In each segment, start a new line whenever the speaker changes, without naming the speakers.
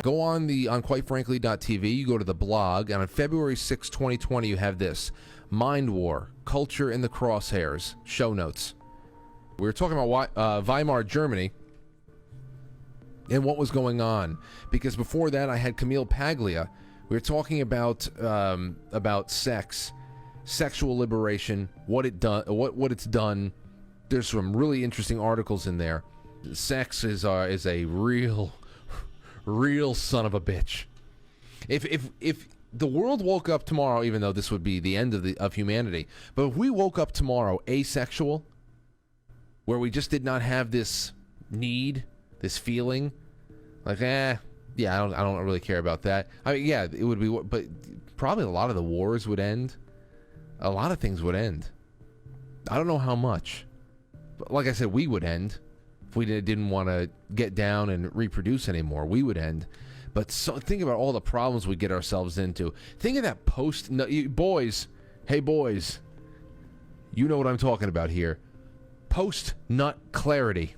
Go on quitefrankly.tv, you go to the blog, and on February 6, 2020, you have this. MindWar, Culture in the Crosshairs, show notes. We were talking about Weimar, Germany, and what was going on. Because before that, I had Camille Paglia. We were talking about sex, sexual liberation, what it's done. There's some really interesting articles in there. Sex is a real son of a bitch. If the world woke up tomorrow, even though this would be the end of humanity, but if we woke up tomorrow asexual, where we just did not have this need, this feeling, like I don't really care about that. I mean, yeah, it would be, but probably a lot of the wars would end. A lot of things would end. I don't know how much, but like I said, we would end. If we didn't want to get down and reproduce anymore, we would end. But think about all the problems we get ourselves into. Think of that boys. Hey, boys. You know what I'm talking about here. Post-nut clarity.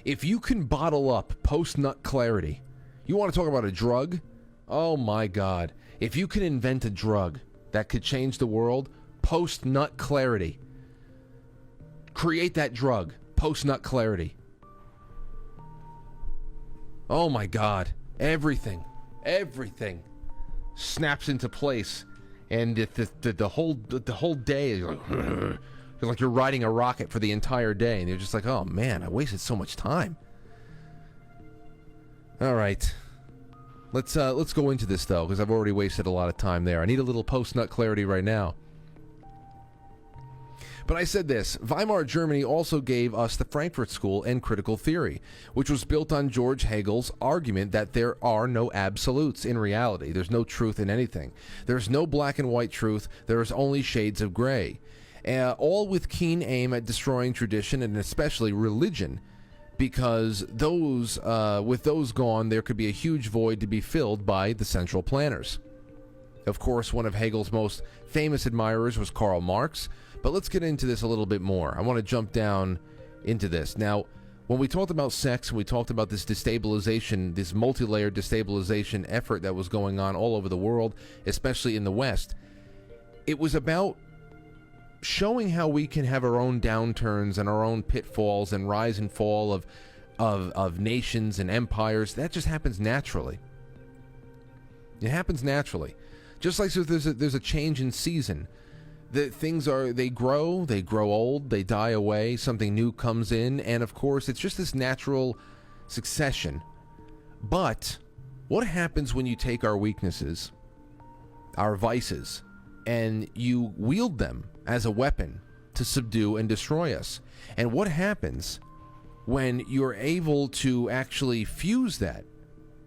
If you can bottle up post-nut clarity, you want to talk about a drug? Oh, my God. If you can invent a drug that could change the world, post-nut clarity. Create that drug. Post-nut clarity. Oh my God. Everything snaps into place. And the whole day is like you're riding a rocket for the entire day. And you're just like, oh man, I wasted so much time. All right. Let's go into this though, because I've already wasted a lot of time there. I need a little post-nut clarity right now. But I said this, Weimar Germany also gave us the Frankfurt School and critical theory, which was built on George Hegel's argument that there are no absolutes in reality. There's no truth in anything. There's no black and white truth. There is only shades of gray. All with keen aim at destroying tradition and especially religion, because with those gone, there could be a huge void to be filled by the central planners. Of course, one of Hegel's most famous admirers was Karl Marx. But let's get into this a little bit more. I want to jump down into this. Now, when we talked about sex, and we talked about this destabilization, this multi-layered destabilization effort that was going on all over the world, especially in the West, it was about showing how we can have our own downturns and our own pitfalls and rise and fall of nations and empires. That just happens naturally. It happens naturally. Just like so there's a change in season. They grow old, they die away, something new comes in, and of course it's just this natural succession. But what happens when you take our weaknesses, our vices, and you wield them as a weapon to subdue and destroy us? And what happens when you're able to actually fuse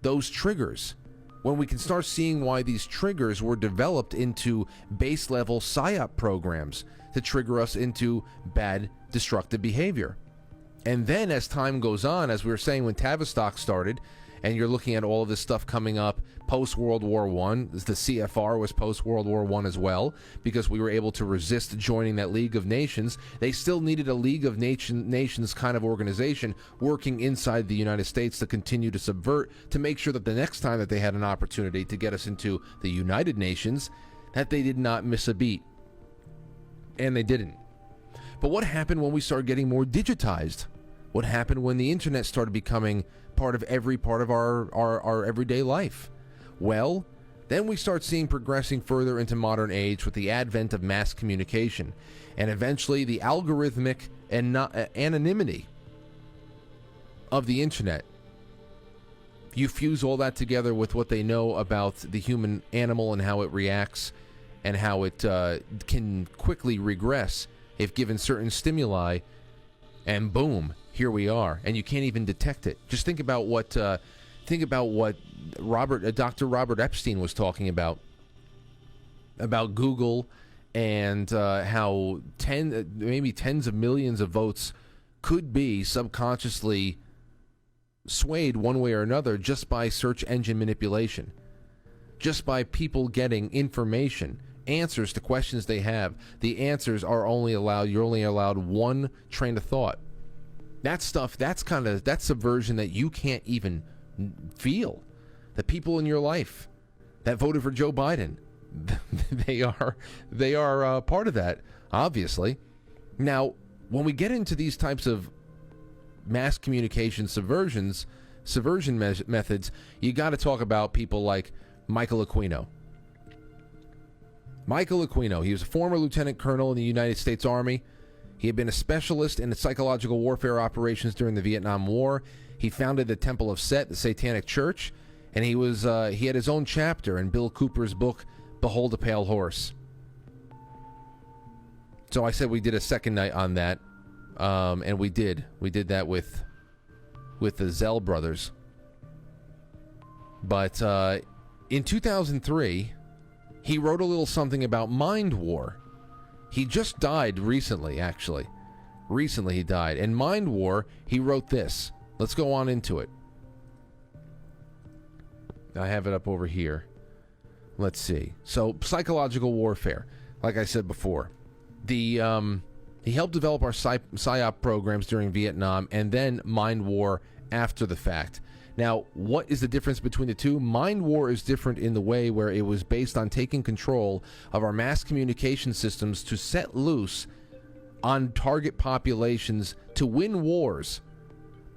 those triggers? When we can start seeing why these triggers were developed into base-level PSYOP programs to trigger us into bad, destructive behavior. And then as time goes on, as we were saying when Tavistock started, and you're looking at all of this stuff coming up post-World War I, the CFR was post-World War I as well, because we were able to resist joining that League of Nations. They still needed a League of Nations kind of organization working inside the United States to continue to subvert, to make sure that the next time that they had an opportunity to get us into the United Nations, that they did not miss a beat. And they didn't. But what happened when we started getting more digitized? What happened when the internet started becoming part of every part of our everyday life? Well, then we start seeing progressing further into modern age with the advent of mass communication, and eventually the algorithmic and anonymity of the internet. You fuse all that together with what they know about the human animal and how it reacts and how it can quickly regress if given certain stimuli, and boom, here we are, and you can't even detect it. Just think about what Dr. Robert Epstein was talking about Google, and how maybe tens of millions of votes could be subconsciously swayed one way or another just by search engine manipulation, just by people getting information, answers to questions they have. The answers are you're only allowed one train of thought. That stuff, that's subversion that you can't even feel. The people in your life that voted for Joe Biden, they are part of that, obviously. Now, when we get into these types of mass communication subversion methods, you got to talk about people like Michael Aquino. Michael Aquino, he was a former lieutenant colonel in the United States Army. He had been a specialist in psychological warfare operations during the Vietnam War. He founded the Temple of Set, the Satanic Church, and he had his own chapter in Bill Cooper's book, Behold a Pale Horse. So I said we did a second night on that, and we did that with the Zell brothers. But in 2003, he wrote a little something about MindWar. He just died recently, actually. Recently he died. In MindWar, he wrote this. Let's go on into it. I have it up over here. Let's see. So, psychological warfare, like I said before. He helped develop our PSYOP programs during Vietnam, and then MindWar after the fact. Now, what is the difference between the two? MindWar is different in the way where it was based on taking control of our mass communication systems to set loose on target populations to win wars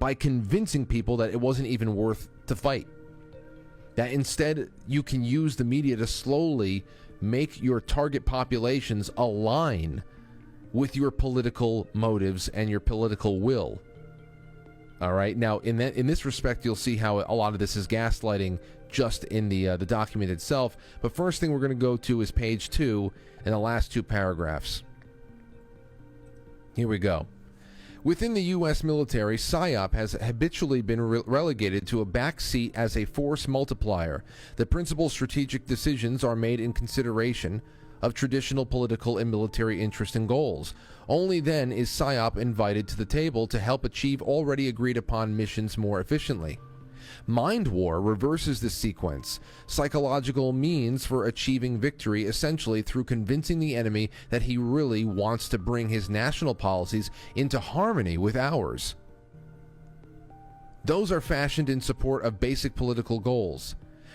by convincing people that it wasn't even worth to fight. That instead you can use the media to slowly make your target populations align with your political motives and your political will. All right. Now, in this respect, you'll see how a lot of this is gaslighting just in the document itself. But first thing we're going to go to is page 2 and the last 2 paragraphs. Here we go. Within the U.S. military, PSYOP has habitually been relegated to a back seat as a force multiplier. The principal strategic decisions are made in consideration of traditional political and military interests and goals. Only then is PSYOP invited to the table to help achieve already agreed upon missions more efficiently. MindWar reverses this sequence. Psychological means for achieving victory essentially through convincing the enemy that he really wants to bring his national policies into harmony with ours. Those are fashioned in support of basic political goals.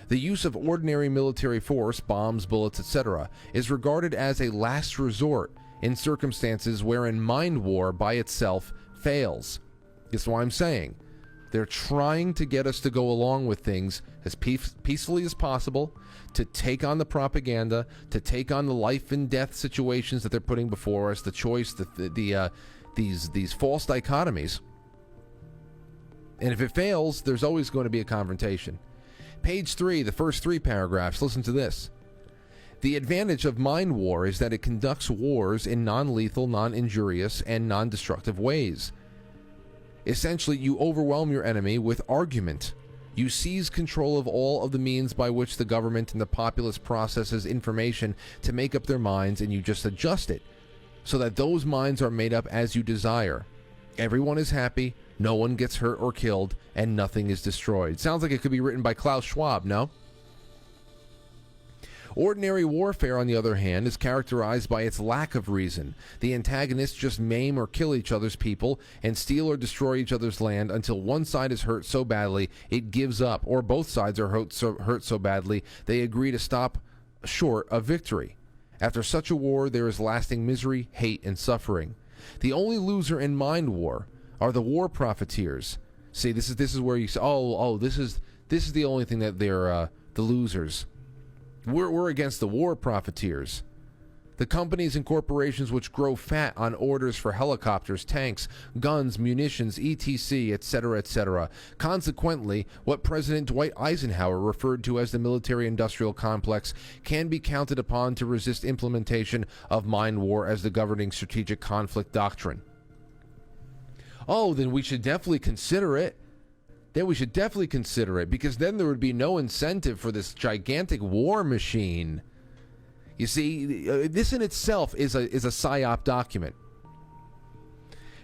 The use of ordinary military force, bombs, bullets, etc., is regarded as a last resort in circumstances wherein MindWar by itself fails. That's why I'm saying they're trying to get us to go along with things as peacefully as possible, to take on the propaganda, to take on the life and death situations that they're putting before us, the choice, these false dichotomies. And if it fails, there's always going to be a confrontation. Page 3, the first 3 paragraphs, listen to this. The advantage of MindWar is that it conducts wars in non-lethal, non-injurious, and non-destructive ways. Essentially, you overwhelm your enemy with argument. You seize control of all of the means by which the government and the populace processes information to make up their minds, and you just adjust it so that those minds are made up as you desire. Everyone is happy, no one gets hurt or killed, and nothing is destroyed. Sounds like it could be written by Klaus Schwab, no? Ordinary warfare, on the other hand, is characterized by its lack of reason. The antagonists just maim or kill each other's people and steal or destroy each other's land until one side is hurt so badly it gives up, or both sides are hurt so badly they agree to stop short of victory. After such a war, there is lasting misery, hate, and suffering. The only loser in MindWar are the war profiteers. See, this is where you say, this is the only thing that they're the losers. We're against the war profiteers. The companies and corporations which grow fat on orders for helicopters, tanks, guns, munitions, etc., etc., etc. Consequently, what President Dwight Eisenhower referred to as the military-industrial complex can be counted upon to resist implementation of MindWar as the governing strategic conflict doctrine. Oh, then we should definitely consider it. Because then there would be no incentive for this gigantic war machine. You see, this in itself is a PSYOP document.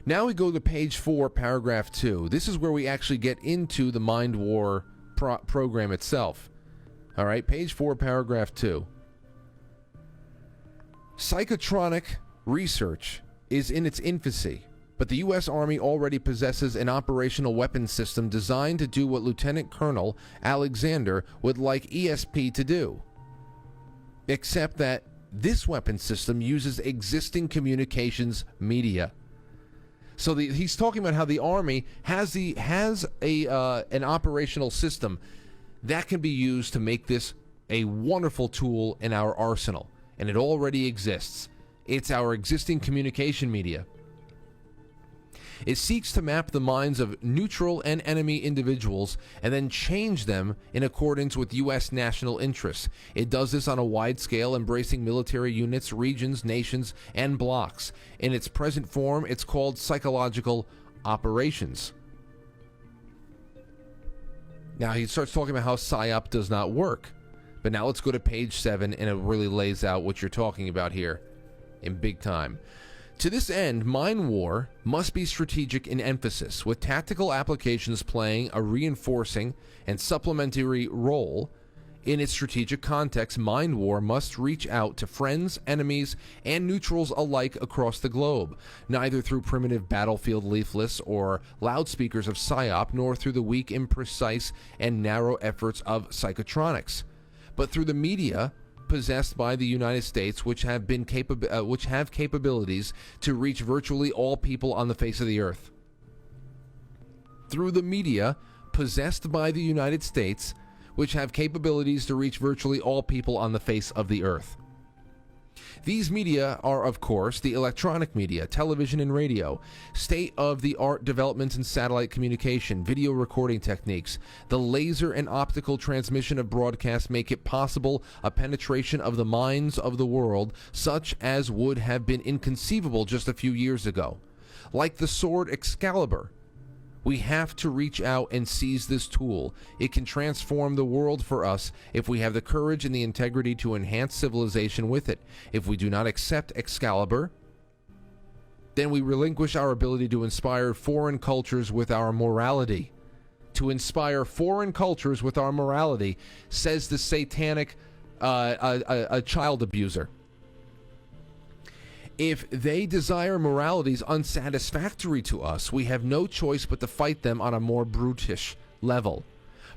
Now we go to page 4, paragraph 2. This is where we actually get into the MindWar program itself. All right, page 4, paragraph 2. Psychotronic research is in its infancy. But the U.S. Army already possesses an operational weapons system designed to do what Lieutenant Colonel Alexander would like ESP to do. Except that this weapons system uses existing communications media. So he's talking about how the Army has an operational system that can be used to make this a wonderful tool in our arsenal. And it already exists. It's our existing communication media. It seeks to map the minds of neutral and enemy individuals and then change them in accordance with U.S. national interests. It does this on a wide scale, embracing military units, regions, nations, and blocks. In its present form, it's called psychological operations. Now, he starts talking about how PSYOP does not work. But now let's go to page 7, and it really lays out what you're talking about here in big time. To this end, MindWar must be strategic in emphasis, with tactical applications playing a reinforcing and supplementary role. In its strategic context, MindWar must reach out to friends, enemies, and neutrals alike across the globe, neither through primitive battlefield leaflets or loudspeakers of PSYOP, nor through the weak, imprecise, and narrow efforts of psychotronics, but through the media possessed by the United States, which have capabilities to reach virtually all people on the face of the earth. Through the media possessed by the United States, which have capabilities to reach virtually all people on the face of the earth. These media are, of course, the electronic media, television and radio, state-of-the-art developments in satellite communication, video recording techniques. The laser and optical transmission of broadcasts make it possible a penetration of the minds of the world such as would have been inconceivable just a few years ago. Like the sword Excalibur, we have to reach out and seize this tool. It can transform the world for us if we have the courage and the integrity to enhance civilization with it. If we do not accept Excalibur, then we relinquish our ability to inspire foreign cultures with our morality. To inspire foreign cultures with our morality, says the satanic a child abuser. If they desire moralities unsatisfactory to us, we have no choice but to fight them on a more brutish level.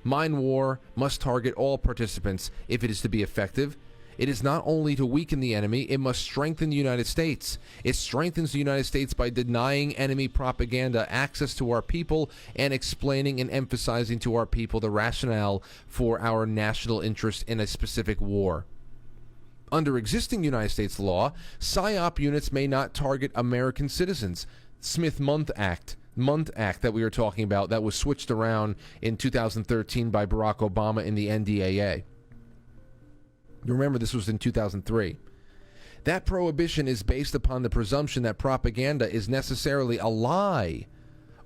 MindWar must target all participants if it is to be effective. It is not only to weaken the enemy, it must strengthen the United States. It strengthens the United States by denying enemy propaganda access to our people and explaining and emphasizing to our people the rationale for our national interest in a specific war. Under existing United States law, PSYOP units may not target American citizens. Smith-Mundt Act that we were talking about, that was switched around in 2013 by Barack Obama in the NDAA. You remember this was in 2003. That prohibition is based upon the presumption that propaganda is necessarily a lie,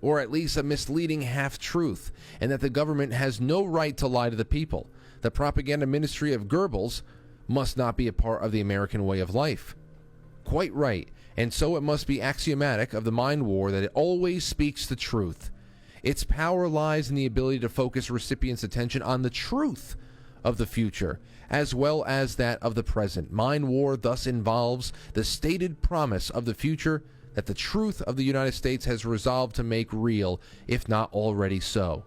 or at least a misleading half-truth, and that the government has no right to lie to the people. The propaganda ministry of Goebbels must not be a part of the American way of life. Quite right, and so it must be axiomatic of the MindWar that it always speaks the truth. Its power lies in the ability to focus recipients' attention on the truth of the future, as well as that of the present. MindWar thus involves the stated promise of the future that the truth of the United States has resolved to make real, if not already so.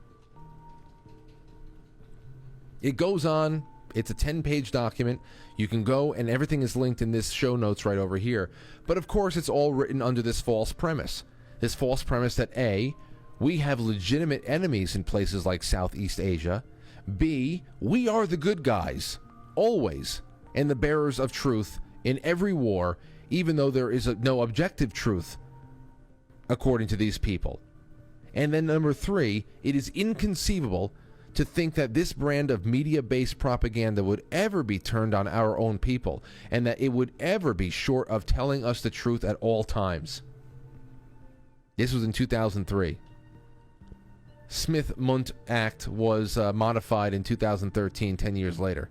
It goes on. It's a 10-page document. You can go, and everything is linked in this show notes right over here. But of course, it's all written under this false premise. This false premise that A, we have legitimate enemies in places like Southeast Asia. B, we are the good guys, always, and the bearers of truth in every war, even though there is no objective truth, according to these people. And then number 3, it is inconceivable to think that this brand of media-based propaganda would ever be turned on our own people, and that it would ever be short of telling us the truth at all times. This was in 2003. Smith-Mundt Act was modified in 2013, 10 years later.